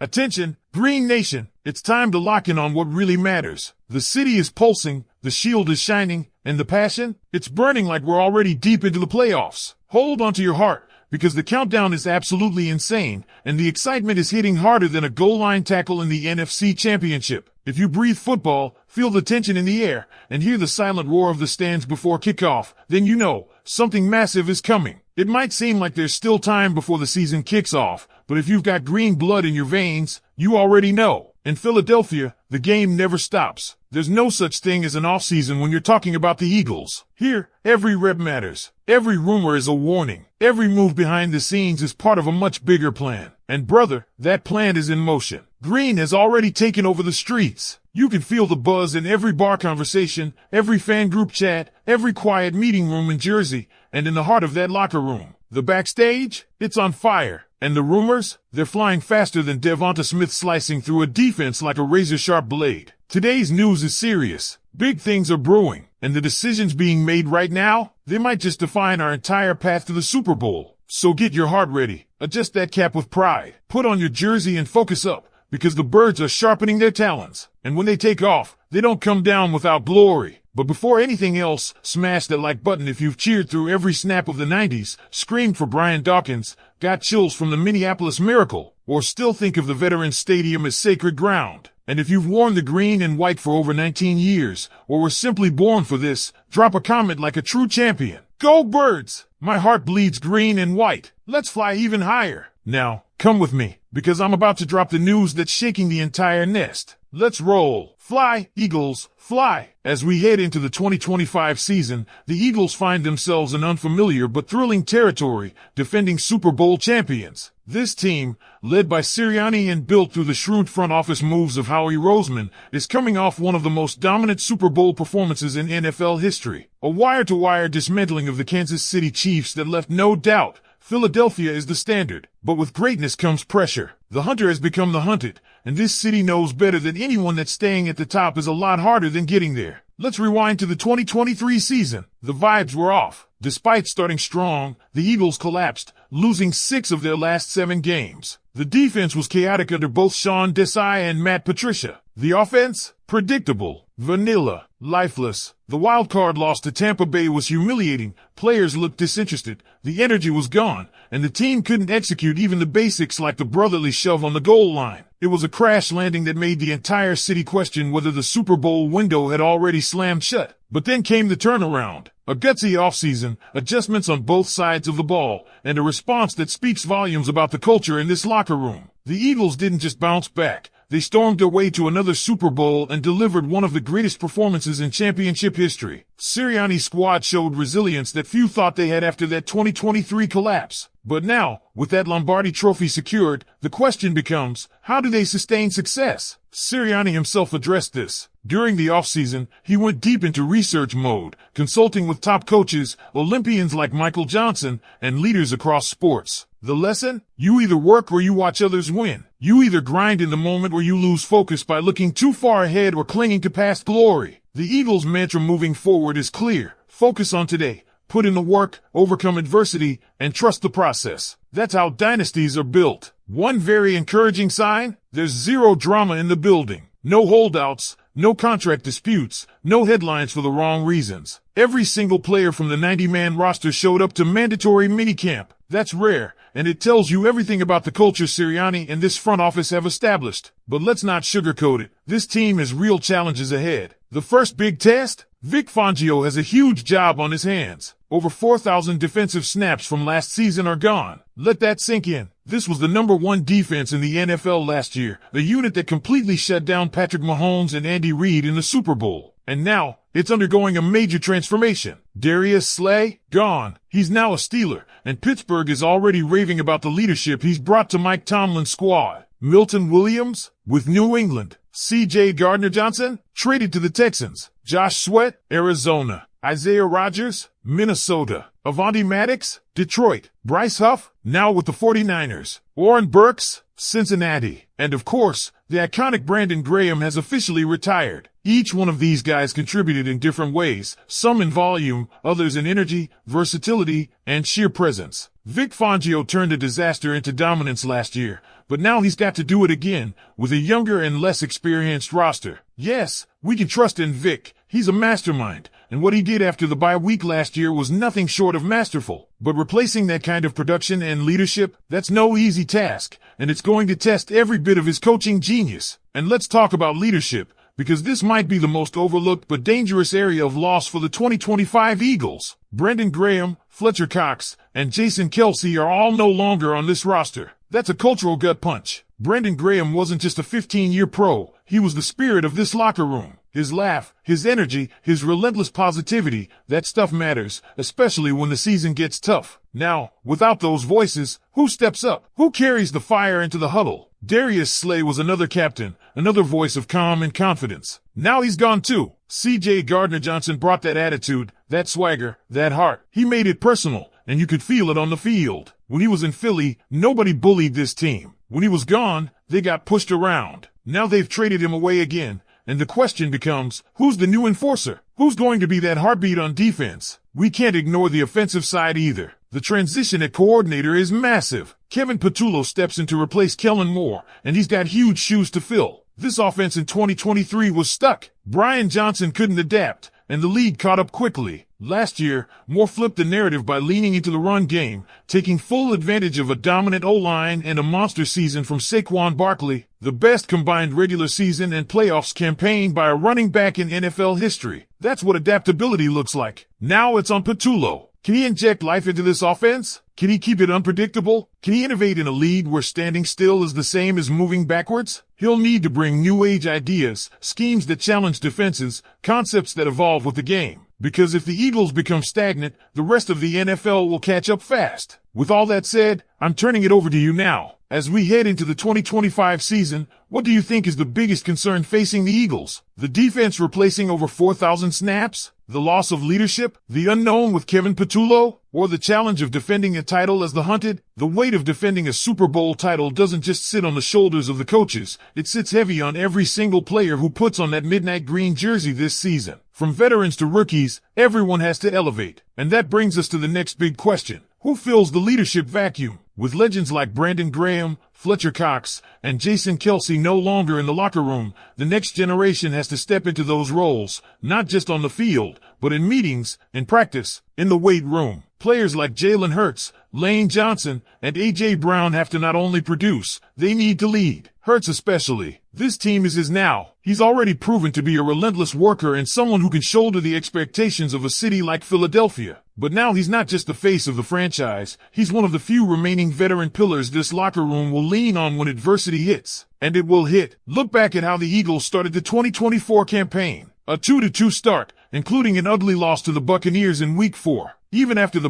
Attention, Green Nation, it's time to lock in on what really matters. The city is pulsing, the shield is shining, and the passion, it's burning like we're already deep into the playoffs. Hold onto your heart, because the countdown is absolutely insane, and the excitement is hitting harder than a goal line tackle in the NFC Championship. If you breathe football, feel the tension in the air, and hear the silent roar of the stands before kickoff, then you know something massive is coming. It might seem like there's still time before the season kicks off, but if you've got green blood in your veins, you already know. In Philadelphia, the game never stops. There's no such thing as an offseason when you're talking about the Eagles. Here, every rep matters. Every rumor is a warning. Every move behind the scenes is part of a much bigger plan. And brother, that plan is in motion. Green has already taken over the streets. You can feel the buzz in every bar conversation, every fan group chat, every quiet meeting room in Jersey, and in the heart of that locker room. The backstage, it's on fire. And the rumors, they're flying faster than DeVonta Smith slicing through a defense like a razor-sharp blade. Today's news is serious. Big things are brewing, and the decisions being made right now, they might just define our entire path to the Super Bowl. So get your heart ready, adjust that cap with pride, put on your jersey and focus up, because the birds are sharpening their talons. And when they take off, they don't come down without glory. But before anything else, smash that like button if you've cheered through every snap of the 90s, screamed for Brian Dawkins, got chills from the Minneapolis Miracle, or still think of the Veterans Stadium as sacred ground. And if you've worn the green and white for over 19 years, or were simply born for this, drop a comment like a true champion. Go Birds! My heart bleeds green and white. Let's fly even higher. Now, come with me, because I'm about to drop the news that's shaking the entire nest. Let's roll. Fly, Eagles, fly. As we head into the 2025 season, the Eagles find themselves in unfamiliar but thrilling territory, defending Super Bowl champions. This team, led by Sirianni and built through the shrewd front office moves of Howie Roseman, is coming off one of the most dominant Super Bowl performances in NFL history. A wire-to-wire dismantling of the Kansas City Chiefs that left no doubt Philadelphia is the standard. But with greatness comes pressure. The hunter has become the hunted, and this city knows better than anyone that staying at the top is a lot harder than getting there. Let's rewind to the 2023 season. The vibes were off. Despite starting strong, the Eagles collapsed, losing 6 of their last 7 games. The defense was chaotic under both Sean Desai and Matt Patricia. The offense? Predictable, vanilla, lifeless. The wild card loss to Tampa Bay was humiliating. Players looked disinterested. The energy was gone, and the team couldn't execute even the basics like the brotherly shove on the goal line. It was a crash landing that made the entire city question whether the Super Bowl window had already slammed shut. But then came the turnaround. A gutsy offseason, adjustments on both sides of the ball, and a response that speaks volumes about the culture in this locker room. The Eagles didn't just bounce back. They stormed their way to another Super Bowl and delivered one of the greatest performances in championship history. Sirianni's squad showed resilience that few thought they had after that 2023 collapse. But now, with that Lombardi trophy secured, the question becomes, how do they sustain success? Sirianni himself addressed this. During the offseason, he went deep into research mode, consulting with top coaches, Olympians like Michael Johnson, and leaders across sports. The lesson? You either work or you watch others win. You either grind in the moment or you lose focus by looking too far ahead or clinging to past glory. The Eagles' mantra moving forward is clear. Focus on today. Put in the work, overcome adversity, and trust the process. That's how dynasties are built. One very encouraging sign? There's zero drama in the building. No holdouts, no contract disputes, no headlines for the wrong reasons. Every single player from the 90-man roster showed up to mandatory minicamp. That's rare, and it tells you everything about the culture Sirianni and this front office have established. But let's not sugarcoat it. This team has real challenges ahead. The first big test? Vic Fangio has a huge job on his hands. Over 4,000 defensive snaps from last season are gone. Let that sink in. This was the #1 defense in the NFL last year, a unit that completely shut down Patrick Mahomes and Andy Reid in the Super Bowl. And now, it's undergoing a major transformation. Darius Slay? Gone. He's now a Steeler, and Pittsburgh is already raving about the leadership he's brought to Mike Tomlin's squad. Milton Williams? With New England. C.J. Gardner-Johnson? Traded to the Texans. Josh Sweat? Arizona. Isaiah Rodgers? Minnesota. Avonte Maddox, Detroit. Bryce Huff, now with the 49ers. Warren Burks, Cincinnati. And of course, the iconic Brandon Graham has officially retired. Each one of these guys contributed in different ways, some in volume, others in energy, versatility, and sheer presence. Vic Fangio turned a disaster into dominance last year, but now he's got to do it again, with a younger and less experienced roster. Yes, we can trust in Vic. He's a mastermind, and what he did after the bye week last year was nothing short of masterful. But replacing that kind of production and leadership, that's no easy task, and it's going to test every bit of his coaching genius. And let's talk about leadership, because this might be the most overlooked but dangerous area of loss for the 2025 Eagles. Brendan Graham, Fletcher Cox, and Jason Kelce are all no longer on this roster. That's a cultural gut punch. Brendan Graham wasn't just a 15-year pro. He was the spirit of this locker room. His laugh, his energy, his relentless positivity, that stuff matters, especially when the season gets tough. Now, without those voices, who steps up? Who carries the fire into the huddle? Darius Slay was another captain, another voice of calm and confidence. Now he's gone too. C.J. Gardner-Johnson brought that attitude, that swagger, that heart. He made it personal, and you could feel it on the field. When he was in Philly, nobody bullied this team. When he was gone, they got pushed around. Now they've traded him away again, and the question becomes, who's the new enforcer? Who's going to be that heartbeat on defense? We can't ignore the offensive side either. The transition at coordinator is massive. Kevin Patullo steps in to replace Kellen Moore, and he's got huge shoes to fill. This offense in 2023 was stuck. Brian Johnson couldn't adapt, and the league caught up quickly. Last year, Moore flipped the narrative by leaning into the run game, taking full advantage of a dominant O-line and a monster season from Saquon Barkley, the best combined regular season and playoffs campaign by a running back in NFL history. That's what adaptability looks like. Now it's on Patullo. Can he inject life into this offense? Can he keep it unpredictable? Can he innovate in a league where standing still is the same as moving backwards? He'll need to bring new age ideas, schemes that challenge defenses, concepts that evolve with the game. Because if the Eagles become stagnant, the rest of the NFL will catch up fast. With all that said, I'm turning it over to you now. As we head into the 2025 season, what do you think is the biggest concern facing the Eagles? The defense replacing over 4,000 snaps? The loss of leadership? The unknown with Kevin Patullo? Or the challenge of defending a title as the hunted? The weight of defending a Super Bowl title doesn't just sit on the shoulders of the coaches. It sits heavy on every single player who puts on that midnight green jersey this season. From veterans to rookies, everyone has to elevate. And that brings us to the next big question. Who fills the leadership vacuum? With legends like Brandon Graham, Fletcher Cox, and Jason Kelce no longer in the locker room, the next generation has to step into those roles, not just on the field, but in meetings, in practice, in the weight room. Players like Jalen Hurts, Lane Johnson, and A.J. Brown have to not only produce, they need to lead. Hurts especially. This team is his now. He's already proven to be a relentless worker and someone who can shoulder the expectations of a city like Philadelphia. But now he's not just the face of the franchise. He's one of the few remaining veteran pillars this locker room will lean on when adversity hits. And it will hit. Look back at how the Eagles started the 2024 campaign. A 2-2 start, including an ugly loss to the Buccaneers in Week 4. Even after the